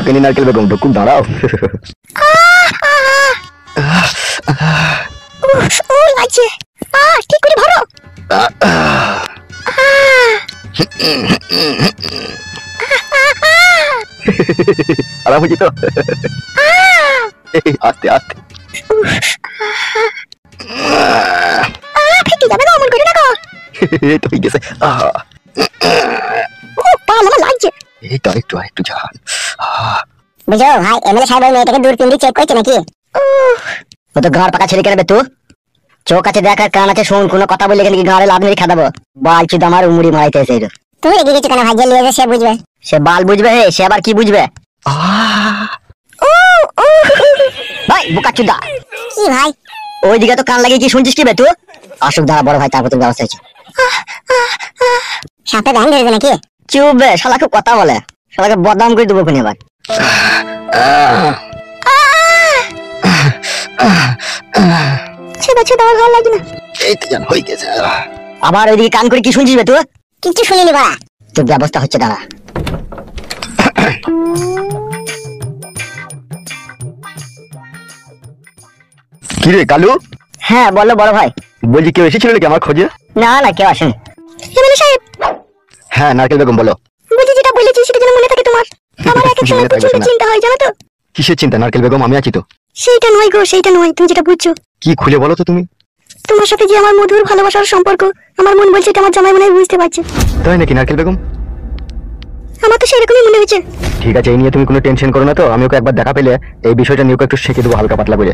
ঢোকেনি নারকেল বেগম, ঢুকুক, দাঁড়াও। লাগছে, ঠিক করে ভরো। আরাম হয়েছে তো? আস্তে আস্তে। ফেটে যাবে গো, অমন করে দেখো। এই তো হয়ে গেছে। পাল আমার লাগছে। এই তো একটু ঝাল। বুঝো ভাই, এমএলএ সাহেব ওই মেয়েটাকে দূরবীন দিয়ে চেক করছে নাকি? ও তো গাঁড় পাকা ছেলে কেন বে তুই? চোখ আছে দেখ আর কান আছে শোন, কোনো কথা বললে কি গাঁড়ে লাভ নেই খাদাবো। বাল চুদ আমার উমুড়ি মারাইতে এসে। তুমি রেগে গেছো কেন ভাই? যে লিয়ে সে বুঝবে। সে বাল বুঝবে, হে সে আবার কি বুঝবে? ভাই বোকা চুদা। কি ভাই? ওইদিকে তো কান লাগিয়ে কি শুনছিস কি বে তুই? আসুক দাঁড়া বড় ভাই, তারপর তোর ব্যবস্থা আছে। সাপে ব্যাং ধরেছে নাকি? চুপ বে, শালা খুব কথা বলে, শালাকে বদনাম করে দেবো কোনি আবার। ছেদা ছেদা, ভালো লাগে না। এই তো জান হয়ে গেছে। আবার ওইদিকে কান করে কি শুনছিস বে তুই? কিছু শুনিনি বাড়া। তোর ব্যবস্থা হচ্ছে, দাঁড়া। কি রে কালু? হ্যাঁ বলো বড় ভাই। বলছি কেউ এসেছিল নাকি আমার খোঁজে? না না, কেউ আসেনি। এমএলএ সাহেব। হ্যাঁ নারকেল বেগম বলো। বলছি যেটা বলেছি সেটা যেন মনে থাকে তোমার। আমার এক এক সময় প্রচন্ড চিন্তা হয় জানো তো। কিসের চিন্তা নারকেল বেগম? আমি আছি তো। সেইটা নয় গো, সেইটা নয়, তুমি যেটা বুঝছো। কি খুলে বলো তো তুমি। তোমার সাথে যে আমার মধুর ভালোবাসার সম্পর্ক, আমার মন বলছে এটা আমার জামাই মনে হয় বুঝতে পারছে। তাই নাকি নারকেল বেগম? আমার তো সেরকমই মনে হয়েছে। ঠিক আছে, এই নিয়ে তুমি কোনো টেনশন করো না তো। আমি ওকে একবার দেখা পেলে এই বিষয়টা নিয়ে ওকে একটু শিখে দেবো হালকা পাতলা করে।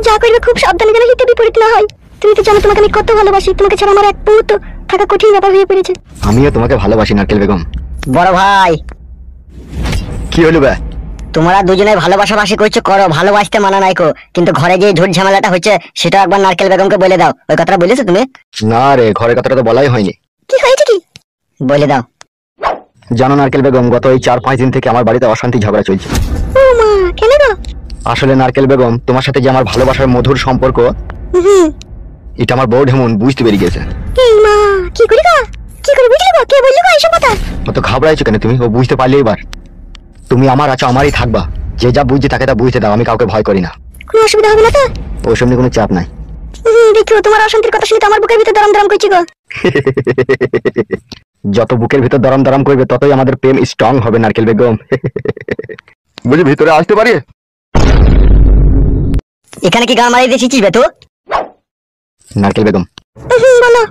যা করবে খুব সাবধানে যেন হিতে বিপরীত না হয়। তুমি তো জানো তোমাকে আমি কত ভালোবাসি, তোমাকে ছাড়া আমার এক মুহূর্ত থাকা কঠিন ব্যাপার হয়ে পড়েছে। আমিও তোমাকে ভালোবাসি নারকেল বেগম। বড় ভাই কি হলো বে? তোমরা দুজনে ভালোবাসাবাসি করছো, করো, ভালোবাসতে মানা নাই কো, কিন্তু ঘরে যে ঝুট ঝামেলাটা হচ্ছে সেটা একবার নারকেল বেগমকে বলে দাও। ওই কথাটা বলেছো তুমি? না রে, ঘরের কথাটা তো বলাই হয়নি। কি হয়েছে কি? বলে দাও। জানো নারকেল বেগম, গত এই 4-5 দিন থেকে আমার বাড়িতে অশান্তি ঝগড়া চলছে। ও মা, কেন গো? আসলে নারকেল বেগম, তোমার সাথে যে আমার ভালোবাসার মধুর সম্পর্ক, এটা আমার বউ ঢেমন বুঝতে পেরে গেছে। এই মা, কি করি গো? কি করে বুঝলি গো? কে বললি গো এইসব কথা? অত ঘাবড়াইছো কেন তুমি? ও বুঝতে পারলে এবার তুমি আমার আছো, আমারই থাকবা। যে যা বুঝতে তাকে তা বুঝতে দাও, আমি কাউকে ভয় করি না। কোনো অসুবিধা হবে না তো? ওইসব নিয়ে কোনো চাপ নাই। দেখো তোমার অশান্তির কথা শুনে তো আমার বুকের ভিতর দরম দরম করছে গো। যত বুকের ভিতর দরম দরম করবে ততই আমাদের প্রেম স্ট্রং হবে নারকেল বেগম। বুঝি ভিতরে আসতে পারি? এখানে কি গান মারিয়ে দিয়েছিস বে তো? নারকেল বেগম বলো।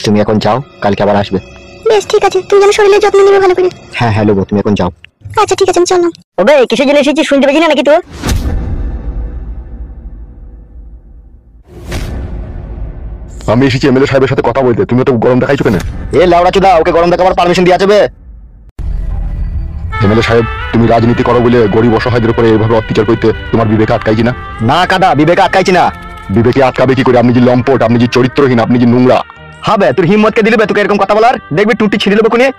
তুমি এখন যাও, কালকে আবার আসবে। বেশ ঠিক আছে, তুমি যেন শরীরের যত্ন নিবে ভালো করে। হ্যাঁ হ্যাঁ লোবো, তুমি এখন যাও। আচ্ছা ঠিক আছে, আমি চললাম। ওবে কিসের জন্য এসেছিস শুনতে পেয়েছি না নাকি তো? আমি এসেছি এমএলএ সাহেবের সাথে কথা বলতে, তুমি তো গরম দেখাইছো কেন? এ লাউড়া চুদা, ওকে গরম দেখাবার পারমিশন দিয়ে যাবে? এমএলএ সাহেব, তুমি রাজনীতি করো বলে গরিব অসহায়দের উপরে এইভাবে অত্যাচার করতে তোমার বিবেকে আটকাইছি না? না কাদা, বিবেকে আটকাইছি না। বিবেকে আটকাবে কি করে? আপনি যে লম্পট, আপনি যে চরিত্রহীন, আপনি যে নোংরা। হবে তোর হিম্মতকে দিলে তোকে এরকম কথা বলার? দেখবি টুটি ছিঁড়ে দেবো কোনে।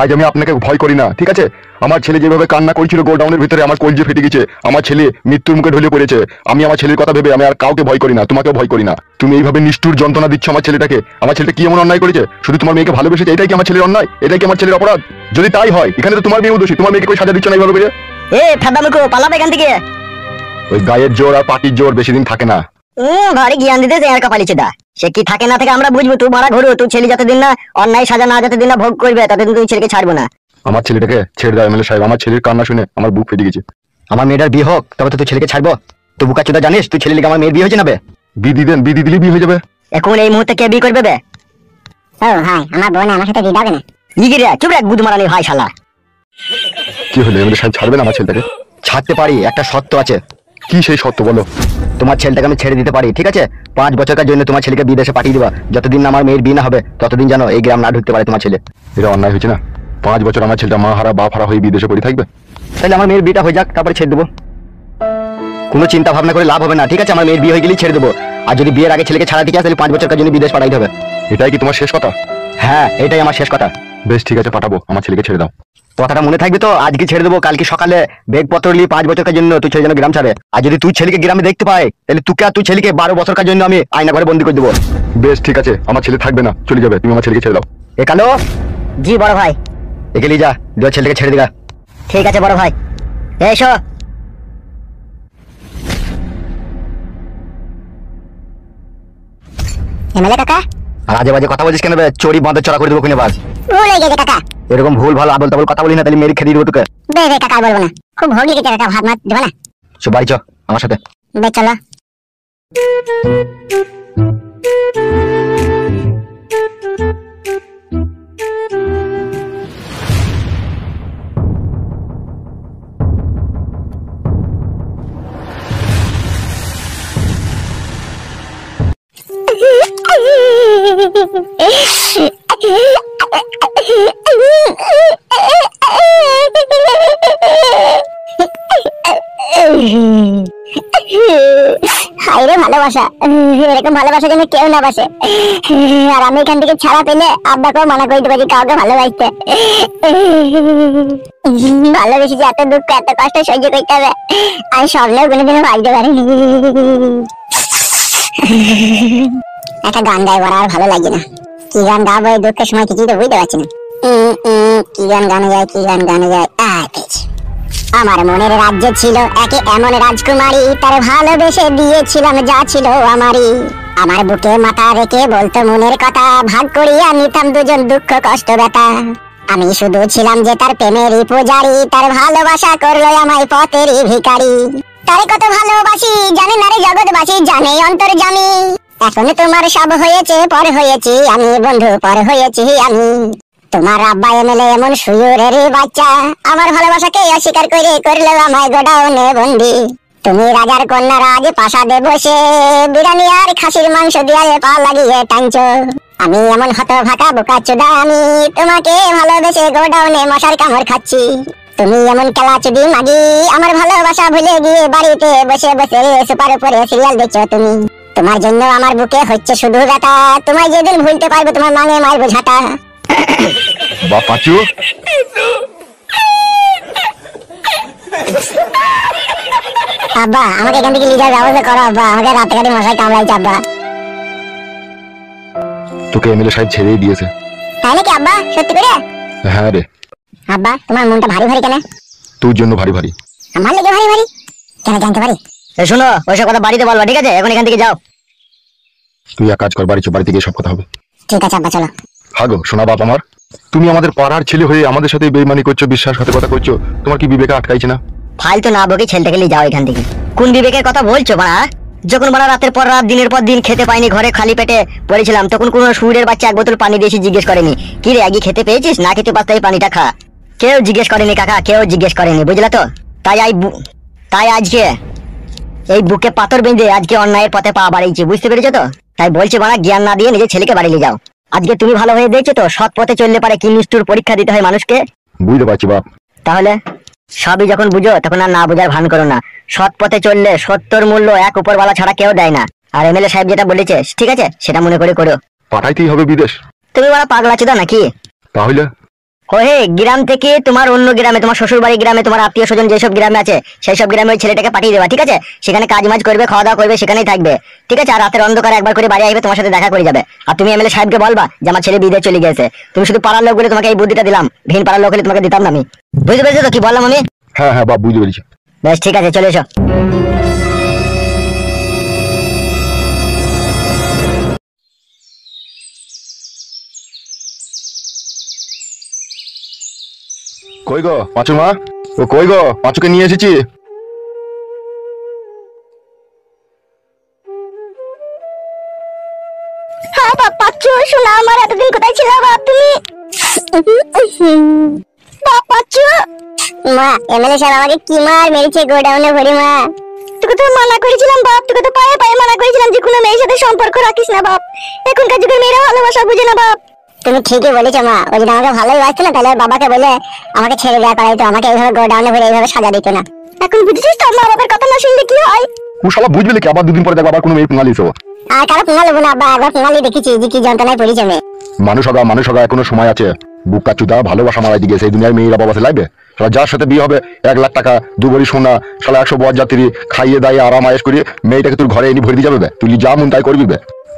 আজ আমি আপনাকে ভয় করি না, ঠিক আছে? আমার ছেলে যেভাবে কান্না করেছিল গোডাউনের ভিতরে, আমার কলজে ফেটে গেছে। আমার ছেলে মৃত্যুর মুখে ঢলে পড়েছে। আমি আমার ছেলের কথা ভেবে আমি আর কাউকে ভয় করি না, তোমাকেও ভয় করি না। তুমি এইভাবে নিষ্ঠুর যন্ত্রণা দিচ্ছ আমার ছেলেটাকে। আমার ছেলেটা কি এমন অন্যায় করেছে? শুধু তোমার মেয়েকে ভালোবেসেছে, এটাই কি আমার ছেলের অন্যায়? এটাই কি আমার ছেলের অপরাধ? যদি তাই হয়, এখানে তো তোমার মেয়েও দোষী। তোমার মেয়েকে কই সাজা দিচ্ছ না এইভাবে করে? এ ফাদামুকো পালাবে এখান থেকে। ওই গায়ের জোর আর পাটির জোর বেশি দিন থাকে না। ভারী জ্ঞান দিতে আর কপালিছে দা। সে কি থাকে না থাকে আমরা বুঝবো। তুই মারা ঘুরো, তুই ছেলে যতদিন না অন্যায় সাজা না যতদিন না ভোগ করবে ততদিন তুই ছেলেকে ছাড়বো না। আমার ছেলেটাকে ছেড়ে দাও এমএলএ সাহেব, আমার ছেলের কান্না শুনে আমার বুক ফেটে গেছে। আমার মেয়েটার বিয়ে হোক তবে তো তুই ছেলেকে ছাড়বো। তুই বুকা চোদা জানিস তুই ছেলে লিখে আমার মেয়ের বিয়ে হয়েছে না বে? বিধি দেন, বিধি দিলে বিয়ে হয়ে যাবে। এখন এই মুহূর্তে কে বিয়ে করবে বে? ও ভাই, আমার বোন আমার সাথে বিয়ে হবে না। ইগিরে চুপ রে গুদ মারানি ভাই শালা। কি হলো এমএলএ সাহেব, ছাড়বেন আমার ছেলেটাকে? ছাড়তে পারি, একটা শর্ত আছে। কি সেই সত্য বলো? তোমার ছেলেটাকে আমি ছেড়ে দিতে পারি, ঠিক আছে? 5 বছরের জন্য তোমার ছেলেকে বিদেশে পাঠিয়ে দিবা। যতদিন না আমার মেয়ের বিয়ে না হবে ততদিন যেন এই গ্রাম না ঢুকতে পারে তোমার ছেলে। এটা অন্যায় হয়েছে না? 5 বছর আমার ছেলেটা মা হারা বাপ হারা হয়ে বিদেশে পড়ে থাকবে? তাহলে আমার মেয়ের বিয়েটা হয়ে যাক, তারপরে ছেড়ে দেবো। কোনো চিন্তা ভাবনা করে লাভ হবে না, ঠিক আছে? আমার মেয়ের বিয়ে হয়ে গেলেই ছেড়ে দেবো। আর যদি বিয়ের আগে ছেলেকে ছাড়া ঠিক আছে তাহলে 5 বছরের জন্য বিদেশ পাঠাইতে হবে। এটাই কি তোমার শেষ কথা? হ্যাঁ এটাই আমার শেষ কথা। বেশ ঠিক আছে, পাঠাবো। আমার ছেলেকে ছেড়ে দাও। কথাটা মনে থাকবে তো? আজকে ছেড়ে দেবো, কালকে সকালে বেগপত্র নিয়ে 5 বছরের জন্য তুই ছেলে যেন গ্রাম ছাড়ে। আর যদি তুই ছেলেকে গ্রামে দেখতে পাই তাহলে তুই আর তুই ছেলেকে 12 বছরের জন্য আমি আয়না ঘরে বন্দি করে দেবো। বেশ ঠিক আছে, আমার ছেলে থাকবে না, চলে যাবে। তুমি আমার ছেলেকে ছেড়ে দাও। এ কালো। জি বড় ভাই। একে লিয়ে যা, ছেলেকে ছেড়ে দিগা। ঠিক আছে বড় ভাই। এসো। এমএলএ কাকা, আর আজে বাজে কথা বলছিস কেন বে? চোরি বাঁধে চড়া করে দেবো কিনে বাস। ভুল হয়ে গেছে কাকা। এরকম ভুল ভালো আবল তাবল কথা বলি না, তাহলে মেরে খেয়ে দিব তোকে। বে বে কাকা, আর বলবো না। খুব ভোগ লেগেছে কাকা, ভাত মাত দেবো না? চো বাড়ি চ আমার সাথে। বে চলো। হায়রে ভালোবাসা, এরকম ভালোবাসা যেন কেউ না বাসে। আর আমি এখান থেকে ছাড়া পেলে আব্বাকেও মানা করে দেবো যে কাউকে ভালোবাসতে। ভালোবেসে যে এত দুঃখ এত কষ্ট সহ্য করতে হবে আমি স্বপ্নেও কোনোদিনও ভাবতে পারিনি। একটা গান গাইবো, আর ভালো লাগে না। কি গান গাবো এই দুঃখের সময় কিছুই তো বুঝতে পারছি না। কি গান গানে যায়, কি গান গানে যায়। পেয়েছি। আমার মনের রাজ্যে ছিল একে এমন রাজকুমারী, তার ভালোবেসে দিয়েছিলাম যা ছিল আমারই। আমার বুকে মাথা রেখে বলতো মনের কথা, ভাগ করিয়া নিতাম দুজন দুঃখ কষ্ট ব্যথা। আমি শুধু ছিলাম যে তার প্রেমেরই পূজারি, তার ভালোবাসা করলো আমায় পথেরই ভিখারি। তারে কত ভালোবাসি জানে না রে জগৎবাসী, জানে অন্তর্যামী। এখন তোমার সব হয়েছে, পর হয়েছি আমি বন্ধু, পর হয়েছি আমি। তোমার আব্বা এমএলএ এমন সুয়ুরের বাচ্চা, আমার ভালোবাসাকে অস্বীকার করে করলো আমায় গোডাউনে বন্দি। তুমি রাজার কন্যা, রাজ প্রাসাদে বসে বিরিয়ানি আর খাসির মাংস দিয়ে পা লাগিয়ে টানছো। আমি এমন হতভাগা বোকাচোদা, আমি তোমাকে ভালোবেসে গোডাউনে মশার কামড় খাচ্ছি। তুমি এমন কেলাচুদি মাগি, আমার ভালোবাসা ভুলে গিয়ে বাড়িতে বসে বসে সুপার উপরে সিরিয়াল দেখছো তুমি। তোমার জন্য আমার বুকে হচ্ছে শুধু ব্যথা, তোমায় যেদিন ভুলতে পারবো তোমার মানে মারবো ঝাঁটা। বা পাঁচু, আব্বা আমাকে এখান থেকে লিজার ব্যবস্থা করো আব্বা, আমাকে রাতে কাটে মশাই কামড়াইছে আব্বা। তোকে এমএলএ সাহেব ছেড়েই দিয়েছে। তাই নাকি আব্বা, সত্যি করে? হ্যাঁ রে। আব্বা তোমার মনটা ভারী ভারী কেন? তোর জন্য ভারী ভারী। আমার লেগে ভারী ভারী কেন জানতে পারি? শোনো, ওইসব কথা বাড়িতে বলবা, ঠিক আছে? এখন এখান থেকে যাও। তুই এক কাজ কর, বাড়ি চো, বাড়িতে গিয়ে সব কথা হবে। ঠিক আছে আব্বা, চলো। হাগো শোনা বাপ আমার, তুমি আমাদের পাড়ার ছেলে হয়ে আমাদের সাথে বেইমানি করছো, বিশ্বাসঘাতকতা করছো। তোমার কি বিবেকে আটকাইছে না? ফালতু না বকে ছেলেটাকে নিয়ে যাও এখান থেকে। কোন বিবেকের কথা বলছো বাড়া? যখন বাড়া রাতের পর রাত দিনের পর দিন খেতে পাইনি, ঘরে খালি পেটে পড়েছিলাম, তখন কোনো সুরের বাচ্চা এক বোতল পানি দিয়েছি জিজ্ঞেস করেনি কি রে আগে খেতে পেয়েছিস, না খেতে পারতে এই পানিটা খা। কেউ জিজ্ঞেস করেনি কাকা, কেউ জিজ্ঞেস করেনি, বুঝলা তো? তাই আজকে এই বুকে পাথর বেঁধে আজকে অন্যায়ের পথে পা বাড়িয়েছি, বুঝতে পেরেছো তো? তাই বলছে বাড়া, জ্ঞান না দিয়ে নিজের ছেলেকে বাড়ি নিয়ে যাও। আজকে তুমি ভালো হয়ে দেখছো তো সৎ পথে চললে পারে কি নিষ্ঠুর পরীক্ষা দিতে হয় মানুষকে। বুঝতে পারছি বাপ। তাহলে সবই যখন বুঝো তখন আর না বোঝার ভান করো না। সৎ পথে চললে সত্যর মূল্য এক উপরওয়ালা ছাড়া কেউ দেয় না। আর এমএলএ সাহেব যেটা বলেছে ঠিক আছে, সেটা মনে করে করো। পাঠাইতেই হবে বিদেশ? তুমি বড় পাগলা চোদা নাকি? তাহলে ওহে গ্রাম থেকে তোমার অন্য গ্রামে, তোমার শ্বশুর বাড়ি গ্রামে, তোমার আত্মীয় স্বজন যেসব গ্রামে আছে সেই সব গ্রামে ওই ছেলেটাকে পাঠিয়ে দেবা, ঠিক আছে? সেখানে কাজ মাজ করবে, খাওয়া দাওয়া করবে, সেখানেই থাকবে, ঠিক আছে? আর রাতের অন্ধকারে একবার করে বাড়ি আসবে, তোমার সাথে দেখা করে যাবে। আর তুমি এমএলএ সাহেবকে বলবা যে আমার ছেলে বিদেশ চলে গেছে। তুমি শুধু পাড়ার লোক বলে তোমাকে এই বুদ্ধিটা দিলাম, ভিন পাড়ার লোক হলে তোমাকে দিতাম না আমি। বুঝতে পেরেছো তো কি বললাম আমি? হ্যাঁ হ্যাঁ বাপ, বুঝতে পেরেছি। বেশ ঠিক আছে, চলে এসো। কই গো পাঁচু মা, ও কই গো? পাঁচুকে নিয়ে এসেছি। হ্যাঁ বাপ, পাচ্ছো শোনা আমার, এতদিন কোথায় ছিল বাপ তুমি? বাপ পাচ্ছো? মা এমএলএ সাহেব আমাকে কি মার মেরেছে গোডাউনে ভরে। মা তোকে তো মানা করেছিলাম বাপ, তোকে তো পায়ে পায়ে মানা করেছিলাম যে কোনো মেয়ের সাথে সম্পর্ক রাখিস না বাপ। এখনকার যুগের মেয়েরা ভালোবাসা বুঝে না বাপ। তুমি ঠিকই বলেছো মা, ও যদি আমাকে ভালোই বাসতো না তাহলে ওর বাবাকে বলে আমাকে ছেড়ে দেওয়া করাইতো, আমাকে এইভাবে গোডাউনে ভরে এইভাবে সাজা দিত না। এখন বুঝেছিস তো মা বাবার কথা না শুনলে কি হয়? ও শালা বুঝবে কি? আবার দুদিন পরে দেখো আবার কোনো মেয়ে পুঙ্গালি এসো। আর কারো পুঙ্গা নেবো না আব্বা, একবার পুঙ্গালি দেখেছি যে কি যন্ত্রণায় পড়েছে মেয়ে। মানুষ হগা এখনো সময় আছে। বুকা চুদা ভালোবাসা মারাই দিকে সেই দুনিয়ায় মেয়েরা বাবা লাগবে। শালা যার সাথে বিয়ে হবে 1 লাখ টাকা 2 ভরি সোনা, শালা 100 বর যাত্রী খাইয়ে দাইয়ে আরাম আয়েশ করে মেয়েটাকে তোর ঘরে এনে ভরে দিয়ে যাবে। তুই যা মন তাই করবি।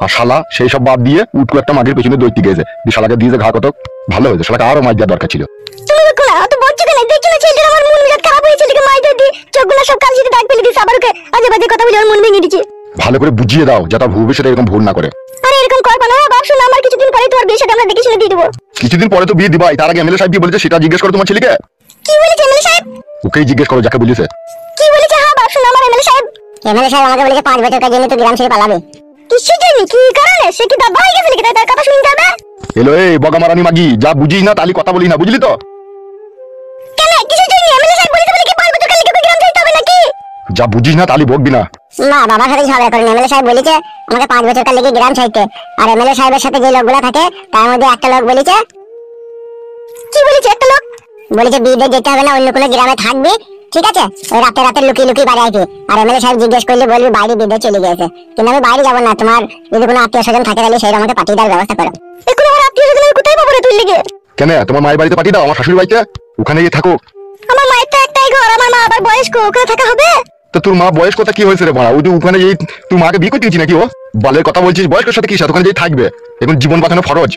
আর শালা সেই সব বাদ দিয়ে উটকু একটা মাগের পেছনে দৈত্যি গেছে, শালাকে দিয়ে ঘা কত ভালো হয়েছে, শালাকে আরো মাছ দেওয়ার দরকার ছিল। তুমি অত বলছো করছো কেন? দেখছো না ছেলেটার আমার মন মেজাজ খারাপ হয়েছে, ছেলেকে মাইর দিয়ে চোখগুলো সব কাল দাগ ফেলে দিয়েছে, আবার ওকে আজে বাজে কথা বলে ওর মন ভেঙে দিচ্ছে। ভালো করে বুঝিয়ে দাও যাতে ভবিষ্যতে এরকম ভুল না করে। আরে এরকম করবা না বাপ, শোনো আমার কিছুদিন পরে তোমার বিয়ে সাথে আমরা দেখে শুনে দিয়ে দেবো। কিছুদিন পরে তো বিয়ে দিবাই, তার আগে এমএলএ সাহেব কি বলেছে সেটা জিজ্ঞেস করো তোমার ছেলেকে। কি বলেছে এমএলএ সাহেব? ওকেই জিজ্ঞেস করো যাকে বলেছে। কি বলেছে? হ্যাঁ বাপ, শোনো আমার এমএলএ সাহেব আমাকে বলেছে 5 বছর কাজ জন্য তো গ্রাম ছেড়ে পালাবে। কিসের জন্য? কি কারণে? সে কি দাদা হয়ে গেছে নাকি? তার কথা শুনতে হবে। এলো এই বগামারানি মাগি, যা বুঝিস না তালি কথা বলি না, বুঝলি তো? কেন কিসের জন্য? এমএলএ সাহেব বলেছে বলে কি 5 বছর কাল লিখে গ্রাম ছাড়তে হবে নাকি? যা বুঝিস না তালি বকবি না। না বাবার সাথে ঝগড়া করেন, এমএলএ সাহেব বলেছে আমাকে 5 বছর কাল লিখে গ্রাম ছাড়তে। আর এমএলএ সাহেবের সাথে যে লোকগুলো থাকে তার মধ্যে একটা লোক বলেছে। কি বলেছে? একটা লোক বলেছে বিয়ে যেতে হবে না, অন্য কোনো গ্রামে থাকবি, ঠিক আছে? ওই রাতে রাতে লুকিয়ে লুকিয়ে বাড়ি আসবি। আর এমএলএ সাহেব জিজ্ঞেস করলে বলবি বাইরে বিয়ে চলে গেছে। কিন্তু আমি বাইরে যাবো না, তোমার যদি কোনো আত্মীয় স্বজন থাকে তাহলে সেই আমাকে পাঠিয়ে দেওয়ার ব্যবস্থা করো। এখন আমার আত্মীয় স্বজন আমি কোথায় পাবো রে তুই লিখে? কেন তোমার মায়ের বাড়িতে পাঠিয়ে দাও, আমার শাশুড়ি বাড়িতে, ওখানে গিয়ে থাকো। আমার মায়ের তো একটাই ঘর, আমার মা আবার বয়স্ক, ওখানে থাকা হবে? তো তোর মা বয়স কথা কি হয়েছে রে মারা? ওই ওখানে যেই তুই মাকে বিয়ে করতে গেছিস নাকি? ও বালের কথা বলছিস, বয়স্কের সাথে কি সাথে ওখানে যেই থাকবে, এখন জীবন বাঁচানো ফরজ।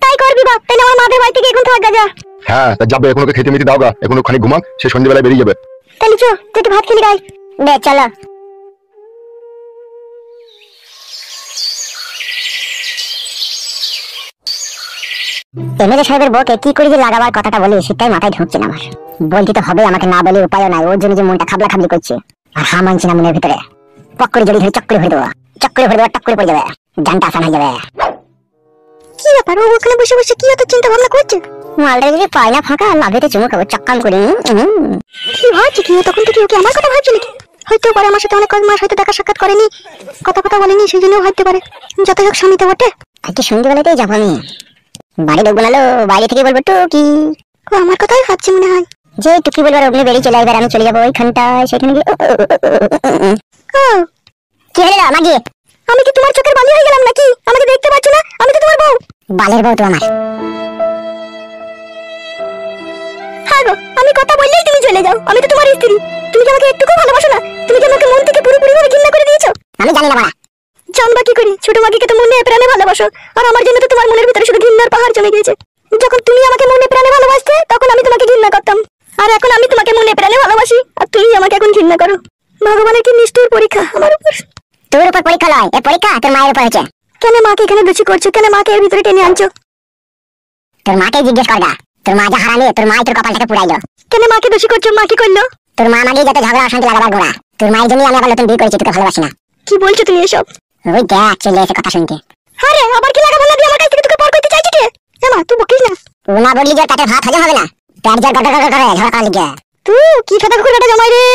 তাই করবি বাপ, তাহলে আমার মাদের বাড়ি থেকে এখন থাকা যা। হ্যাঁ তা যাবে, এখন ওকে খেতে মেতে দাও গা, এখন ওখানে ঘুমাক, সে সন্ধ্যেবেলায় বেরিয়ে যাবে। তাহলে চো তুই একটু ভাত খেলি গাই। বেশ চলো। এমএলএ সাহেবের বউকে কি করে যে লাগাবার কথাটা বলি সেটাই মাথায় ঢুকছে না আমার। বলতে তো হবে, আমাকে না বলে উপায় নাই, ওর জন্য যে মনটা খাবলা খাবলি করছে। আর হা মানছে না মনের ভিতরে, পক করে জড়ি ধরে চক্করে ভরে দেবো, চক্করে ভরে দেবো, টক করে পড়ে যাবে, জানটা আসান হয়ে যাবে। কি ব্যাপার, ও ওখানে বসে বসে কি এত চিন্তা ভাবনা করছে? মালটা যদি পায় না ফাঁকা, লাভেতে চুমু খাবো চক্কাম করে। কি ভাবছে কি? তখন থেকে ওকে আমার কথা ভাবছে নাকি? হয়তো পারে আমার সাথে অনেক মাস হয়তো দেখা সাক্ষাৎ করেনি, কথা কথা বলেনি, সেই জন্য ভাবতে পারে। যত হোক স্বামী তো বটে। আজকে সন্ধ্যেবেলাতেই যাবো আমি, বাড়ি ঢুকবো না, বাইরে থেকে বলবো টুকি। ও আমার কথাই ভাবছি মনে হয়, যে টুকি বলবার অগ্নি বেরিয়ে চলে আসবে, আমি চলে যাবো ওইখানটায়, সেখানে গিয়ে কি হলো মাগি? আমি কি তোমার চোখের বালি হয়ে গেলাম নাকি? আমাকে দেখতে পাচ্ছ না? আমি তো তোমার বউ। বালের বউ তো আমার। হ্যাঁ গো, আমি কথা বললেই তুমি চলে যাও, আমি তো তোমার স্ত্রী। তুমি কি আমাকে একটুকু ভালোবাসো না? তুমি কি আমাকে মন থেকে পুরোপুরি ভাবে ঘৃণা করে দিয়েছো? আমি জানি না বাবা। জানবা কি করি? ছোট মাগিকে তো মনে প্রাণে ভালোবাসো, আর আমার জন্য তো তোমার মনের ভিতরে শুধু ঘৃণার পাহাড় জমে গিয়েছে। যখন তুমি আমাকে মনে প্রাণে ভালোবাসতে তখন আমি তোমাকে ঘৃণা করতাম, আর এখন আমি তোমাকে মনে প্রাণে ভালোবাসি আর তুমি আমাকে এখন ঘৃণা করো। ভগবানের কি নিষ্ঠুর পরীক্ষা আমার উপর। তোর উপর পরীক্ষা নয়, এই পরীক্ষা তোর মায়ের উপর হয়েছে। কেন মাকে এখানে দোষী করছো? কেন মাকে এর ভিতরে টেনে আনছো? তোর মাকে জিজ্ঞেস কর গা, তোর মা যা হারালে তোর মাই তোর কপালটাকে পুড়াইলো। কেন মাকে দোষী করছো? মা কি করলো? তোর মা মাগি যাতে ঝগড়া অশান্তি লাগাবার গোড়া। তোর মায়ের জন্য আমি আবার নতুন বিয়ে করেছি, তোকে ভালোবাসি না। কি বলছো তুমি এসব? ওই দেখ চলে এসে কথা শুনতে। আরে আবার কি লাগা ভালো দিয়ে আমার কাছ থেকে তোকে পর করতে চাইছিস রে? মা তুই বকিস না। ও না বললি যে পেটে ভাত হজম হবে না, পেট যা গড়গড় করে ঝগড়া করে। তুই কি ফাটা কুকুরটা জমাই রে।